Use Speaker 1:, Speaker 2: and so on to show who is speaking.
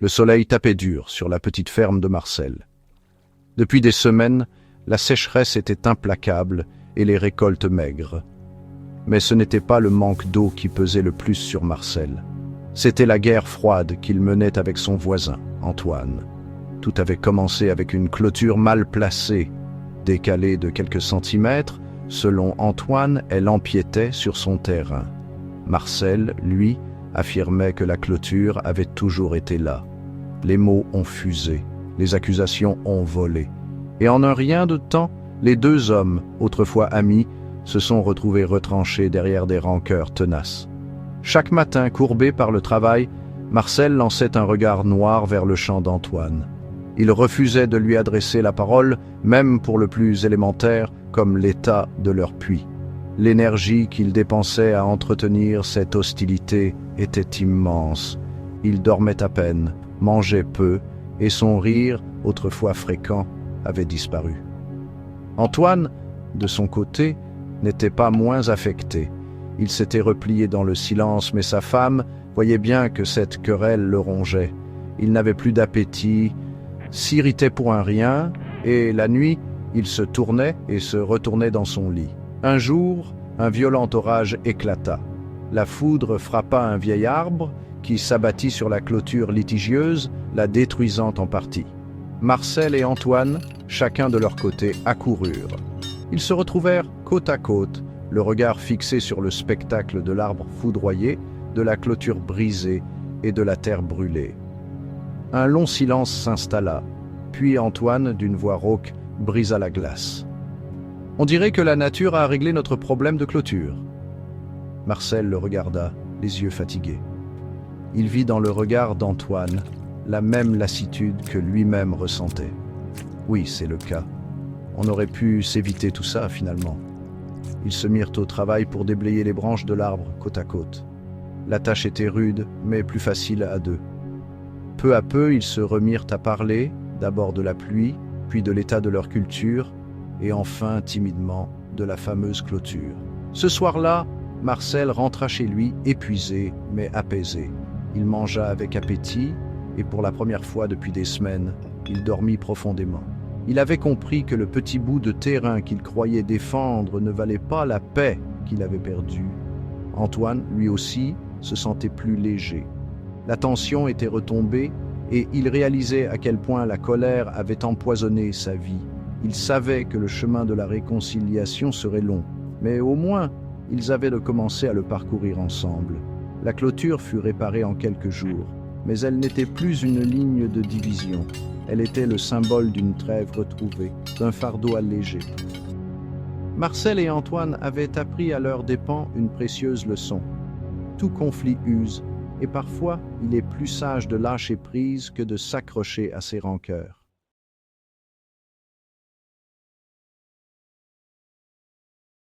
Speaker 1: Le soleil tapait dur sur la petite ferme de Marcel. Depuis des semaines, la sécheresse était implacable et les récoltes maigres. Mais ce n'était pas le manque d'eau qui pesait le plus sur Marcel. C'était la guerre froide qu'il menait avec son voisin, Antoine. Tout avait commencé avec une clôture mal placée. Décalée de quelques centimètres, selon Antoine, elle empiétait sur son terrain. Marcel, lui, affirmait que la clôture avait toujours été là. Les mots ont fusé, les accusations ont volé. Et en un rien de temps, les deux hommes, autrefois amis, se sont retrouvés retranchés derrière des rancœurs tenaces. Chaque matin, courbé par le travail, Marcel lançait un regard noir vers le champ d'Antoine. Il refusait de lui adresser la parole, même pour le plus élémentaire, comme l'état de leur puits. L'énergie qu'il dépensait à entretenir cette hostilité était immense. Il dormait à peine, mangeait peu, et son rire, autrefois fréquent, avait disparu. Antoine, de son côté, n'était pas moins affecté. Il s'était replié dans le silence, mais sa femme voyait bien que cette querelle le rongeait. Il n'avait plus d'appétit, s'irritait pour un rien, et la nuit, il se tournait et se retournait dans son lit. Un jour, un violent orage éclata. La foudre frappa un vieil arbre qui s'abattit sur la clôture litigieuse, la détruisant en partie. Marcel et Antoine, chacun de leur côté, accoururent. Ils se retrouvèrent côte à côte, le regard fixé sur le spectacle de l'arbre foudroyé, de la clôture brisée et de la terre brûlée. Un long silence s'installa, puis Antoine, d'une voix rauque, brisa la glace. « On dirait que la nature a réglé notre problème de clôture. » Marcel le regarda, les yeux fatigués. Il vit dans le regard d'Antoine la même lassitude que lui-même ressentait. Oui, c'est le cas. On aurait pu s'éviter tout ça, finalement. Ils se mirent au travail pour déblayer les branches de l'arbre côte à côte. La tâche était rude, mais plus facile à deux. Peu à peu, ils se remirent à parler, d'abord de la pluie, puis de l'état de leur culture, et enfin, timidement, de la fameuse clôture. Ce soir-là, Marcel rentra chez lui, épuisé, mais apaisé. Il mangea avec appétit, et pour la première fois depuis des semaines, il dormit profondément. Il avait compris que le petit bout de terrain qu'il croyait défendre ne valait pas la paix qu'il avait perdue. Antoine, lui aussi, se sentait plus léger. La tension était retombée et il réalisait à quel point la colère avait empoisonné sa vie. Il savait que le chemin de la réconciliation serait long, mais au moins, ils avaient de commencer à le parcourir ensemble. La clôture fut réparée en quelques jours, mais elle n'était plus une ligne de division. Elle était le symbole d'une trêve retrouvée, d'un fardeau allégé. Marcel et Antoine avaient appris à leurs dépens une précieuse leçon. Tout conflit use, et parfois il est plus sage de lâcher prise que de s'accrocher à ses rancœurs.